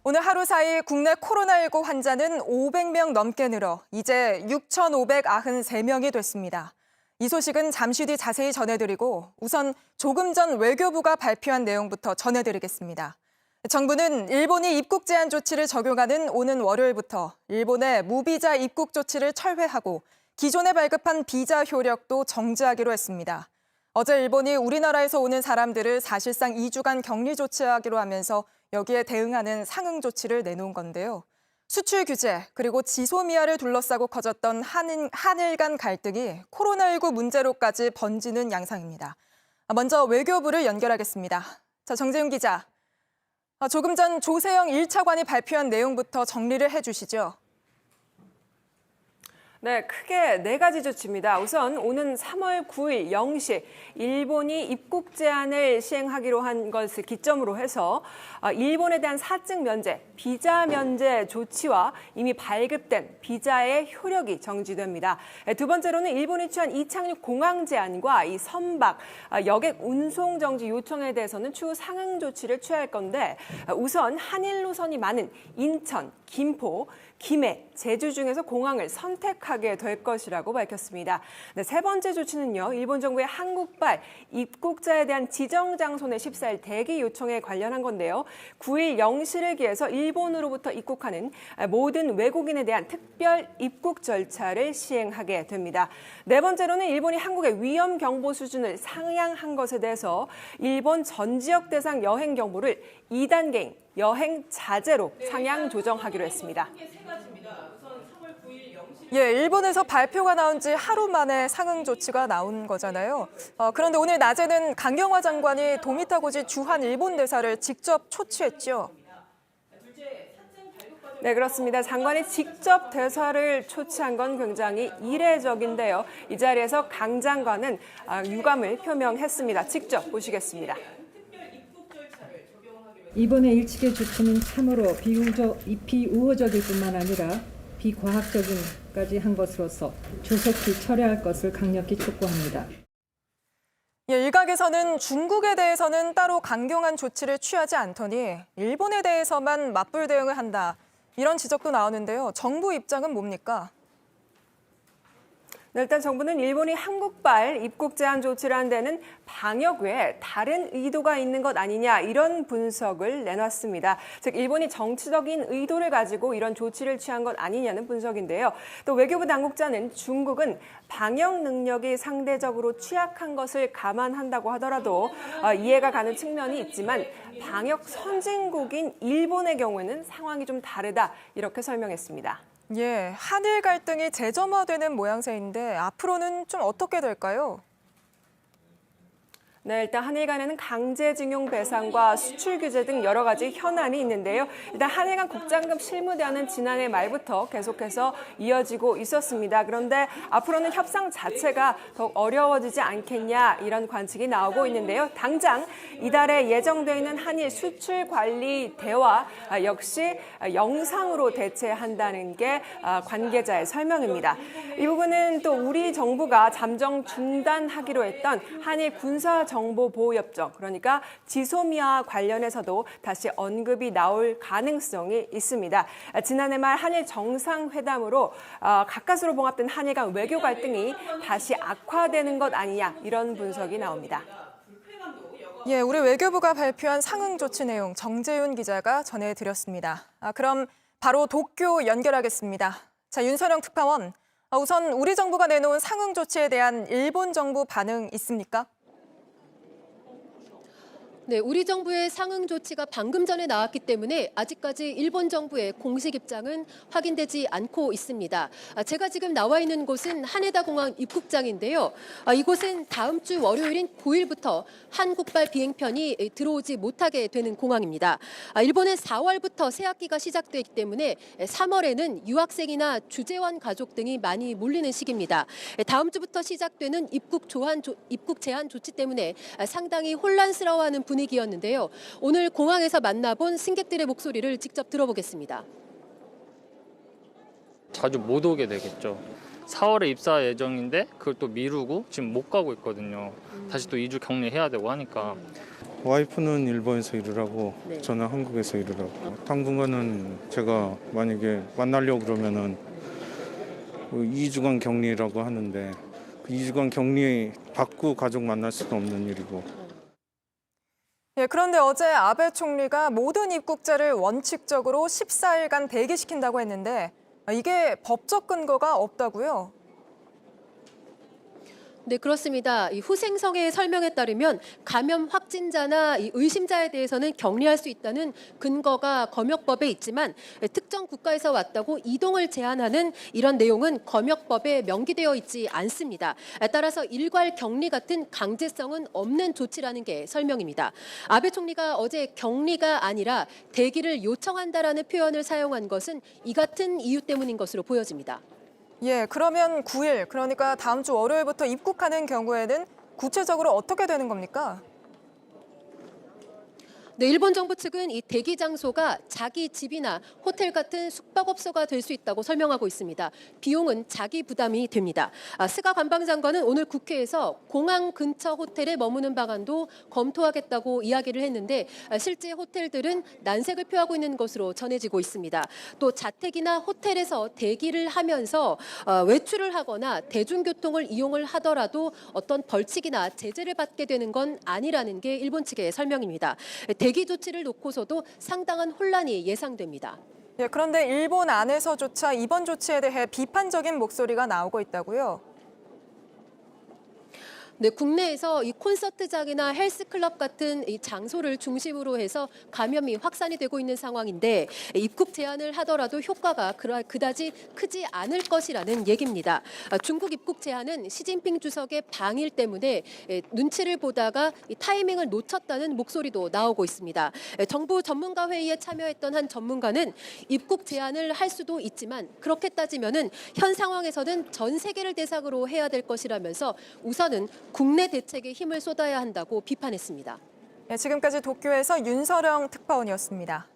오늘 하루 사이 국내 코로나19 환자는 500명 넘게 늘어 이제 6,593명이 됐습니다. 이 소식은 잠시 뒤 자세히 전해드리고 우선 조금 전 외교부가 발표한 내용부터 전해드리겠습니다. 정부는 일본이 입국 제한 조치를 적용하는 오는 월요일부터 일본의 무비자 입국 조치를 철회하고 기존에 발급한 비자 효력도 정지하기로 했습니다. 어제 일본이 우리나라에서 오는 사람들을 사실상 2주간 격리 조치하기로 하면서 여기에 대응하는 상응 조치를 내놓은 건데요. 수출 규제 그리고 지소미아를 둘러싸고 커졌던 한일 간 갈등이 코로나19 문제로까지 번지는 양상입니다. 먼저 외교부를 연결하겠습니다. 정재윤 기자. 조금 전 조세영 1차관이 발표한 내용부터 정리를 해주시죠. 네, 크게 4가지 조치입니다. 우선 오는 3월 9일 0시 일본이 입국 제한을 시행하기로 한 것을 기점으로 해서 일본에 대한 사증 면제, 비자 면제 조치와 이미 발급된 비자의 효력이 정지됩니다. 두 번째로는 일본이 취한 이착륙 공항 제한과 이 선박, 여객 운송 정지 요청에 대해서는 추후 상응 조치를 취할 건데 우선 한일 노선이 많은 인천, 김포, 김해, 제주 중에서 공항을 선택하게 될 것이라고 밝혔습니다. 네, 세 번째 조치는요. 일본 정부의 한국발 입국자에 대한 지정 장소 내 14일 대기 요청에 관련한 건데요. 9일 0시를 기해서 일본으로부터 입국하는 모든 외국인에 대한 특별 입국 절차를 시행하게 됩니다. 네 번째로는 일본이 한국의 위험 경보 수준을 상향한 것에 대해서 일본 전 지역 대상 여행 경보를 2단계인 여행 자제로 상향 조정하기로 했습니다. 일본에서 발표가 나온 지 하루 만에 상응 조치가 나온 거잖아요. 그런데 오늘 낮에는 강경화 장관이 도미타고지 주한 일본 대사를 직접 초치했죠. 네, 그렇습니다. 장관이 직접 대사를 초치한 건 굉장히 이례적인데요. 이 자리에서 강 장관은 유감을 표명했습니다. 직접 보시겠습니다. 이번의 일측의 조치는 참으로 비우호적일 뿐만 아니라 비과학적인까지 한 것으로서 조속히 철회할 것을 강력히 촉구합니다. 일각에서는 중국에 대해서는 따로 강경한 조치를 취하지 않더니 일본에 대해서만 맞불 대응을 한다. 이런 지적도 나오는데요. 정부 입장은 뭡니까? 네, 일단 정부는 일본이 한국발 입국 제한 조치를 한 데는 방역 외에 다른 의도가 있는 것 아니냐 이런 분석을 내놨습니다. 즉 일본이 정치적인 의도를 가지고 이런 조치를 취한 것 아니냐는 분석인데요. 또 외교부 당국자는 중국은 방역 능력이 상대적으로 취약한 것을 감안한다고 하더라도 이해가 가는 측면이 있지만 방역 선진국인 일본의 경우에는 상황이 좀 다르다 이렇게 설명했습니다. 한일 갈등이 재점화되는 모양새인데 앞으로는 좀 어떻게 될까요? 네, 일단 한일 간에는 강제징용 배상과 수출 규제 등 여러 가지 현안이 있는데요. 일단 한일 간 국장급 실무대화는 지난해 말부터 계속해서 이어지고 있었습니다. 그런데 앞으로는 협상 자체가 더욱 어려워지지 않겠냐 이런 관측이 나오고 있는데요. 당장 이달에 예정되어 있는 한일 수출 관리 대화 역시 영상으로 대체한다는 게 관계자의 설명입니다. 이 부분은 또 우리 정부가 잠정 중단하기로 했던 한일 군사 정보보호협정, 그러니까 지소미아 관련해서도 다시 언급이 나올 가능성이 있습니다. 지난해 말 한일 정상회담으로 가까스로 봉합된 한일 간 외교 갈등이 다시 악화되는 것 아니냐 이런 분석이 나옵니다. 우리 외교부가 발표한 상응 조치 내용 정재윤 기자가 전해드렸습니다. 그럼 바로 도쿄 연결하겠습니다. 윤선영 특파원, 우선 우리 정부가 내놓은 상응 조치에 대한 일본 정부 반응 있습니까? 네, 우리 정부의 상응 조치가 방금 전에 나왔기 때문에 아직까지 일본 정부의 공식 입장은 확인되지 않고 있습니다. 제가 지금 나와 있는 곳은 하네다 공항 입국장인데요. 이곳은 다음 주 월요일인 9일부터 한국발 비행편이 들어오지 못하게 되는 공항입니다. 일본은 4월부터 새학기가 시작되기 때문에 3월에는 유학생이나 주재원 가족 등이 많이 몰리는 시기입니다. 다음 주부터 시작되는 입국 제한 조치 때문에 상당히 혼란스러워하는 분위기였는데요. 오늘 공항에서 만나본 승객들의 목소리를 직접 들어보겠습니다. 자주 못 오게 되겠죠. 4월에 입사 예정인데 그걸 또 미루고 지금 못 가고 있거든요. 다시 또 2주 격리해야 되고 하니까 와이프는 일본에서 일을 하고 네. 저는 한국에서 일을 하고 당분간은 제가 만약에 만나려고 그러면은 2주간 격리라고 하는데 그 2주간 격리 받고 가족 만날 수가 없는 일이고. 예, 그런데 어제 아베 총리가 모든 입국자를 원칙적으로 14일간 대기시킨다고 했는데 이게 법적 근거가 없다고요? 네, 그렇습니다. 이 후생성의 설명에 따르면 감염 확진자나 이 의심자에 대해서는 격리할 수 있다는 근거가 검역법에 있지만 특정 국가에서 왔다고 이동을 제한하는 이런 내용은 검역법에 명기되어 있지 않습니다. 따라서 일괄 격리 같은 강제성은 없는 조치라는 게 설명입니다. 아베 총리가 어제 격리가 아니라 대기를 요청한다라는 표현을 사용한 것은 이 같은 이유 때문인 것으로 보여집니다. 예, 그러면 9일, 그러니까 다음 주 월요일부터 입국하는 경우에는 구체적으로 어떻게 되는 겁니까? 네, 일본 정부 측은 이 대기 장소가 자기 집이나 호텔 같은 숙박업소가 될 수 있다고 설명하고 있습니다. 비용은 자기 부담이 됩니다. 스가 관방장관은 오늘 국회에서 공항 근처 호텔에 머무는 방안도 검토하겠다고 이야기를 했는데 실제 호텔들은 난색을 표하고 있는 것으로 전해지고 있습니다. 또 자택이나 호텔에서 대기를 하면서 외출을 하거나 대중교통을 이용을 하더라도 어떤 벌칙이나 제재를 받게 되는 건 아니라는 게 일본 측의 설명입니다. 대기 조치를 놓고서도 상당한 혼란이 예상됩니다. 예, 그런데 일본 안에서조차 이번 조치에 대해 비판적인 목소리가 나오고 있다고요? 네, 국내에서 이 콘서트장이나 헬스클럽 같은 이 장소를 중심으로 해서 감염이 확산이 되고 있는 상황인데 입국 제한을 하더라도 효과가 그다지 크지 않을 것이라는 얘기입니다. 중국 입국 제한은 시진핑 주석의 방일 때문에 눈치를 보다가 이 타이밍을 놓쳤다는 목소리도 나오고 있습니다. 정부 전문가 회의에 참여했던 한 전문가는 입국 제한을 할 수도 있지만 그렇게 따지면은 현 상황에서는 전 세계를 대상으로 해야 될 것이라면서 우선은 국내 대책에 힘을 쏟아야 한다고 비판했습니다. 예, 지금까지 도쿄에서 윤서령 특파원이었습니다.